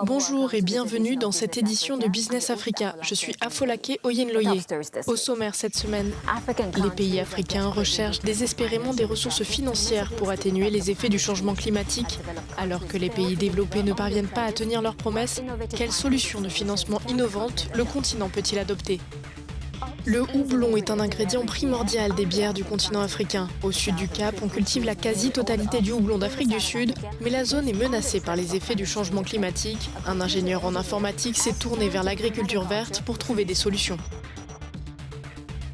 Bonjour et bienvenue dans cette édition de Business Africa. Je suis Afolake Oyenloye. Au sommaire cette semaine, les pays africains recherchent désespérément des ressources financières pour atténuer les effets du changement climatique. Alors que les pays développés ne parviennent pas à tenir leurs promesses, quelles solutions de financement innovantes le continent peut-il adopter ? Le houblon est un ingrédient primordial des bières du continent africain. Au sud du Cap, on cultive la quasi-totalité du houblon d'Afrique du Sud, mais la zone est menacée par les effets du changement climatique. Un ingénieur en informatique s'est tourné vers l'agriculture verte pour trouver des solutions.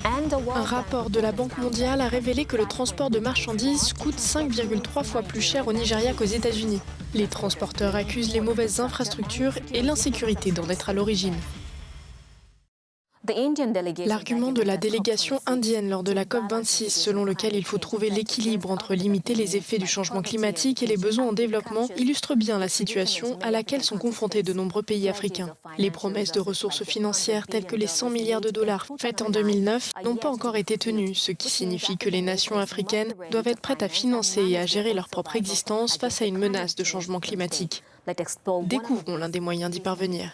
Un rapport de la Banque mondiale a révélé que le transport de marchandises coûte 5,3 fois plus cher au Nigeria qu'aux États-Unis. Les transporteurs accusent les mauvaises infrastructures et l'insécurité d'en être à l'origine. L'argument de la délégation indienne lors de la COP26, selon lequel il faut trouver l'équilibre entre limiter les effets du changement climatique et les besoins en développement, illustre bien la situation à laquelle sont confrontés de nombreux pays africains. Les promesses de ressources financières telles que les 100 milliards de dollars faites en 2009 n'ont pas encore été tenues, ce qui signifie que les nations africaines doivent être prêtes à financer et à gérer leur propre existence face à une menace de changement climatique. Découvrons l'un des moyens d'y parvenir.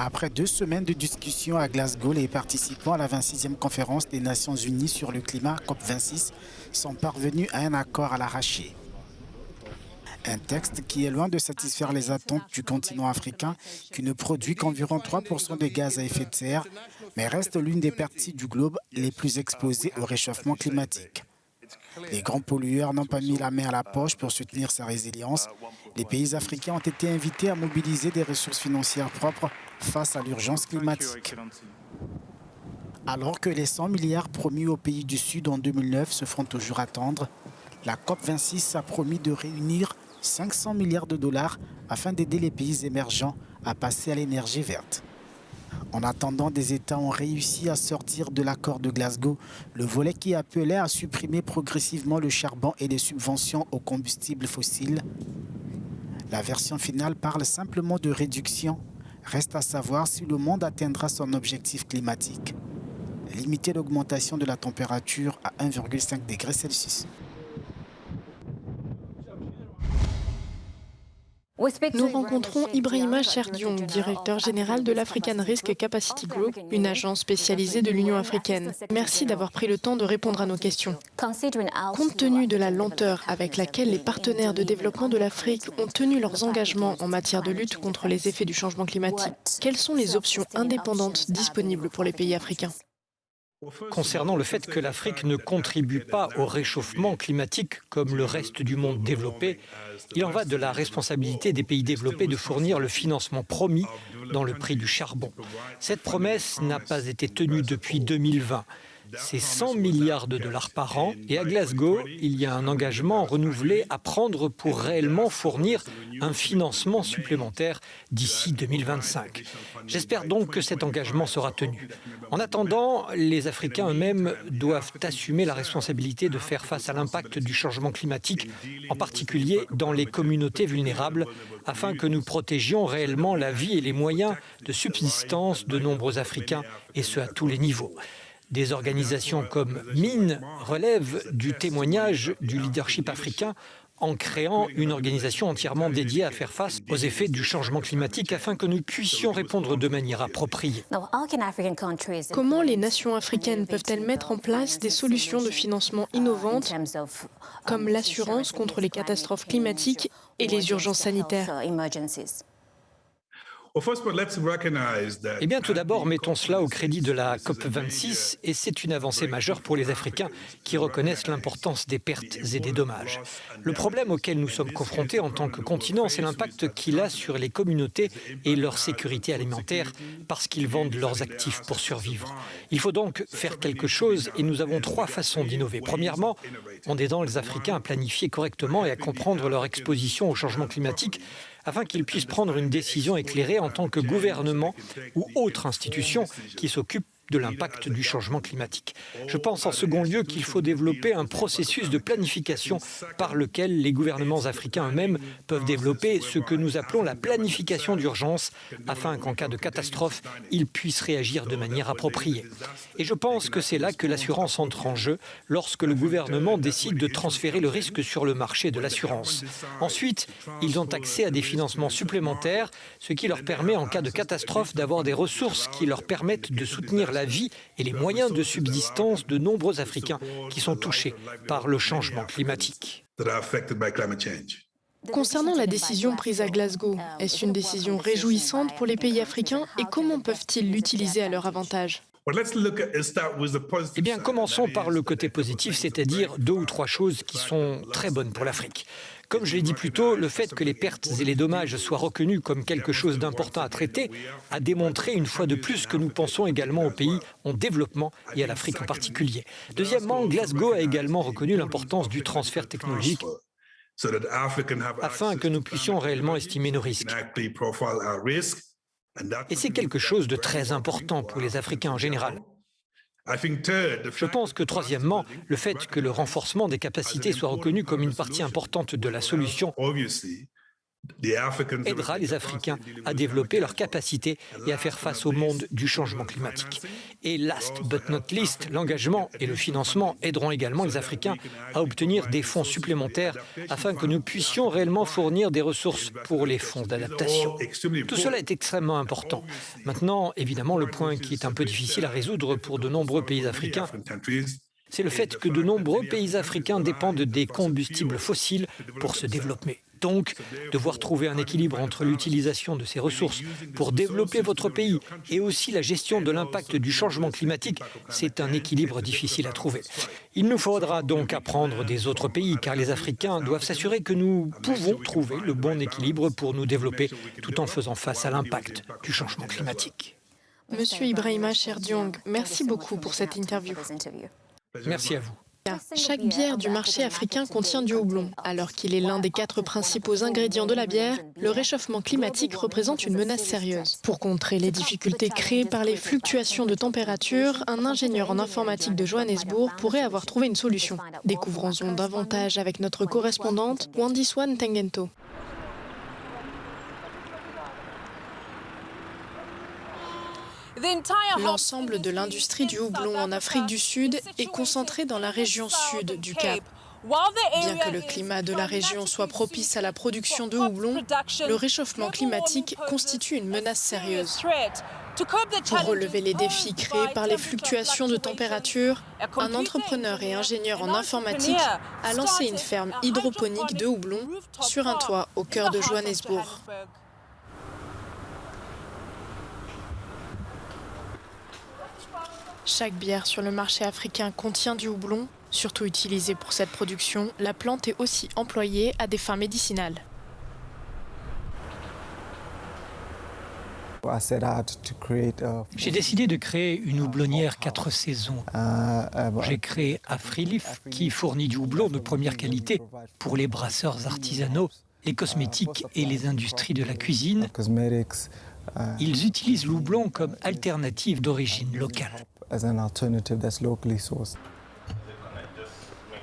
Après 2 semaines de discussions à Glasgow, les participants à la 26e conférence des Nations Unies sur le climat, COP26, sont parvenus à un accord à l'arraché. Un texte qui est loin de satisfaire les attentes du continent africain, qui ne produit qu'environ 3% de gaz à effet de serre, mais reste l'une des parties du globe les plus exposées au réchauffement climatique. Les grands pollueurs n'ont pas mis la main à la poche pour soutenir sa résilience. Les pays africains ont été invités à mobiliser des ressources financières propres face à l'urgence climatique. Alors que les 100 milliards promis aux pays du Sud en 2009 se font toujours attendre, la COP26 a promis de réunir 500 milliards de dollars afin d'aider les pays émergents à passer à l'énergie verte. En attendant, des États ont réussi à sortir de l'accord de Glasgow, le volet qui appelait à supprimer progressivement le charbon et les subventions aux combustibles fossiles. La version finale parle simplement de réduction. Reste à savoir si le monde atteindra son objectif climatique. Limiter l'augmentation de la température à 1,5 degré Celsius. Nous rencontrons Ibrahima Cherdiong, directeur général de l'African Risk Capacity Group, une agence spécialisée de l'Union africaine. Merci d'avoir pris le temps de répondre à nos questions. Compte tenu de la lenteur avec laquelle les partenaires de développement de l'Afrique ont tenu leurs engagements en matière de lutte contre les effets du changement climatique, quelles sont les options indépendantes disponibles pour les pays africains ? Concernant le fait que l'Afrique ne contribue pas au réchauffement climatique comme le reste du monde développé, il en va de la responsabilité des pays développés de fournir le financement promis dans le prix du charbon. Cette promesse n'a pas été tenue depuis 2020. C'est 100 milliards de dollars par an et à Glasgow, il y a un engagement renouvelé à prendre pour réellement fournir un financement supplémentaire d'ici 2025. J'espère donc que cet engagement sera tenu. En attendant, les Africains eux-mêmes doivent assumer la responsabilité de faire face à l'impact du changement climatique, en particulier dans les communautés vulnérables, afin que nous protégions réellement la vie et les moyens de subsistance de nombreux Africains, et ce à tous les niveaux. Des organisations comme MINE relèvent du témoignage du leadership africain en créant une organisation entièrement dédiée à faire face aux effets du changement climatique afin que nous puissions répondre de manière appropriée. Comment les nations africaines peuvent-elles mettre en place des solutions de financement innovantes comme l'assurance contre les catastrophes climatiques et les urgences sanitaires ? Eh bien, tout d'abord, mettons cela au crédit de la COP26 et c'est une avancée majeure pour les Africains qui reconnaissent l'importance des pertes et des dommages. Le problème auquel nous sommes confrontés en tant que continent, c'est l'impact qu'il a sur les communautés et leur sécurité alimentaire parce qu'ils vendent leurs actifs pour survivre. Il faut donc faire quelque chose et nous avons 3 façons d'innover. Premièrement, en aidant les Africains à planifier correctement et à comprendre leur exposition au changement climatique afin qu'ils puissent prendre une décision éclairée en tant que gouvernement ou autre institution qui s'occupe de l'impact du changement climatique. Je pense en second lieu qu'il faut développer un processus de planification par lequel les gouvernements africains eux-mêmes peuvent développer ce que nous appelons la planification d'urgence afin qu'en cas de catastrophe, ils puissent réagir de manière appropriée. Et je pense que c'est là que l'assurance entre en jeu lorsque le gouvernement décide de transférer le risque sur le marché de l'assurance. Ensuite, ils ont accès à des financements supplémentaires, ce qui leur permet en cas de catastrophe d'avoir des ressources qui leur permettent de soutenir la vie et les moyens de subsistance de nombreux Africains qui sont touchés par le changement climatique. Concernant la décision prise à Glasgow, est-ce une décision réjouissante pour les pays africains et comment peuvent-ils l'utiliser à leur avantage ? Eh bien, commençons par le côté positif, c'est-à-dire 2 ou 3 choses qui sont très bonnes pour l'Afrique. Comme je l'ai dit plus tôt, le fait que les pertes et les dommages soient reconnus comme quelque chose d'important à traiter a démontré une fois de plus que nous pensons également aux pays en développement et à l'Afrique en particulier. Deuxièmement, Glasgow a également reconnu l'importance du transfert technologique afin que nous puissions réellement estimer nos risques. Et c'est quelque chose de très important pour les Africains en général. Je pense que troisièmement, le fait que le renforcement des capacités soit reconnu comme une partie importante de la solution aidera les Africains à développer leurs capacités et à faire face au monde du changement climatique. Et last but not least, l'engagement et le financement aideront également les Africains à obtenir des fonds supplémentaires afin que nous puissions réellement fournir des ressources pour les fonds d'adaptation. Tout cela est extrêmement important. Maintenant, évidemment, le point qui est un peu difficile à résoudre pour de nombreux pays africains, c'est le fait que de nombreux pays africains dépendent des combustibles fossiles pour se développer. Donc, devoir trouver un équilibre entre l'utilisation de ces ressources pour développer votre pays et aussi la gestion de l'impact du changement climatique, c'est un équilibre difficile à trouver. Il nous faudra donc apprendre des autres pays, car les Africains doivent s'assurer que nous pouvons trouver le bon équilibre pour nous développer tout en faisant face à l'impact du changement climatique. Monsieur Ibrahima Cherdiong, merci beaucoup pour cette interview. Merci à vous. Chaque bière du marché africain contient du houblon. Alors qu'il est l'un des 4 principaux ingrédients de la bière, le réchauffement climatique représente une menace sérieuse. Pour contrer les difficultés créées par les fluctuations de température, un ingénieur en informatique de Johannesburg pourrait avoir trouvé une solution. Découvrons-en davantage avec notre correspondante Wandiswan Tengento. L'ensemble de l'industrie du houblon en Afrique du Sud est concentré dans la région sud du Cap. Bien que le climat de la région soit propice à la production de houblon, le réchauffement climatique constitue une menace sérieuse. Pour relever les défis créés par les fluctuations de température, un entrepreneur et ingénieur en informatique a lancé une ferme hydroponique de houblon sur un toit au cœur de Johannesburg. Chaque bière sur le marché africain contient du houblon. Surtout utilisée pour cette production, la plante est aussi employée à des fins médicinales. J'ai décidé de créer une houblonnière 4 saisons. J'ai créé Afrileaf qui fournit du houblon de première qualité pour les brasseurs artisanaux, les cosmétiques et les industries de la cuisine. Ils utilisent le houblon comme alternative d'origine locale.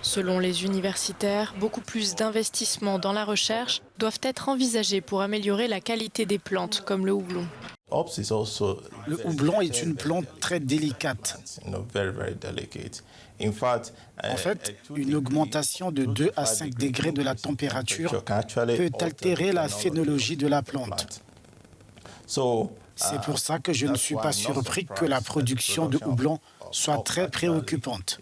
Selon les universitaires, beaucoup plus d'investissements dans la recherche doivent être envisagés pour améliorer la qualité des plantes comme le houblon. Le houblon est une plante très délicate. En fait, une augmentation de 2 à 5 degrés de la température peut altérer la phénologie de la plante. C'est pour ça que je ne suis pas surpris que la production de houblon soit très préoccupante.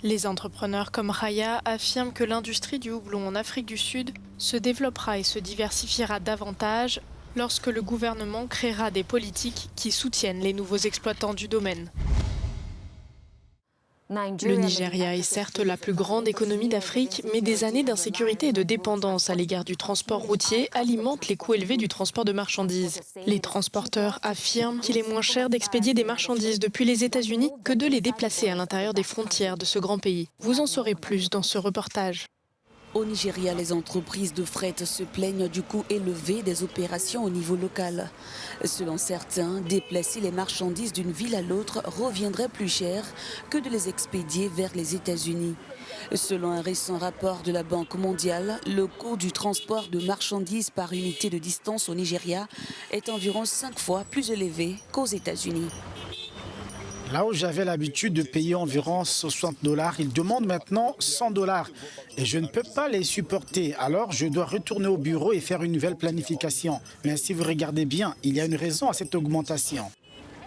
Les entrepreneurs comme Raya affirment que l'industrie du houblon en Afrique du Sud se développera et se diversifiera davantage lorsque le gouvernement créera des politiques qui soutiennent les nouveaux exploitants du domaine. Le Nigeria est certes la plus grande économie d'Afrique, mais des années d'insécurité et de dépendance à l'égard du transport routier alimentent les coûts élevés du transport de marchandises. Les transporteurs affirment qu'il est moins cher d'expédier des marchandises depuis les États-Unis que de les déplacer à l'intérieur des frontières de ce grand pays. Vous en saurez plus dans ce reportage. Au Nigeria, les entreprises de fret se plaignent du coût élevé des opérations au niveau local. Selon certains, déplacer les marchandises d'une ville à l'autre reviendrait plus cher que de les expédier vers les États-Unis. Selon un récent rapport de la Banque mondiale, le coût du transport de marchandises par unité de distance au Nigeria est environ 5 fois plus élevé qu'aux États-Unis. Là où j'avais l'habitude de payer environ $60, ils demandent maintenant $100. Et je ne peux pas les supporter. Alors je dois retourner au bureau et faire une nouvelle planification. Mais si vous regardez bien, il y a une raison à cette augmentation.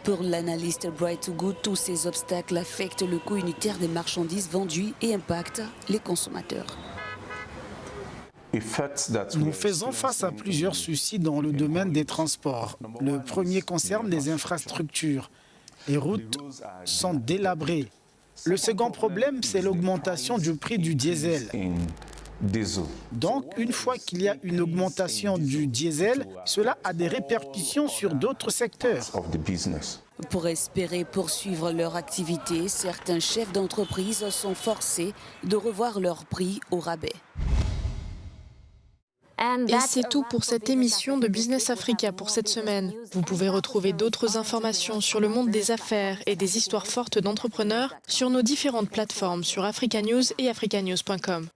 Pour l'analyste Bright to Good, tous ces obstacles affectent le coût unitaire des marchandises vendues et impactent les consommateurs. Nous faisons face à plusieurs soucis dans le domaine des transports. Le premier concerne les infrastructures. Les routes sont délabrées. Le second problème, c'est l'augmentation du prix du diesel. Donc, une fois qu'il y a une augmentation du diesel, cela a des répercussions sur d'autres secteurs. Pour espérer poursuivre leur activité, certains chefs d'entreprise sont forcés de revoir leurs prix au rabais. Et c'est tout pour cette émission de Business Africa pour cette semaine. Vous pouvez retrouver d'autres informations sur le monde des affaires et des histoires fortes d'entrepreneurs sur nos différentes plateformes sur Africa News et africanews.com.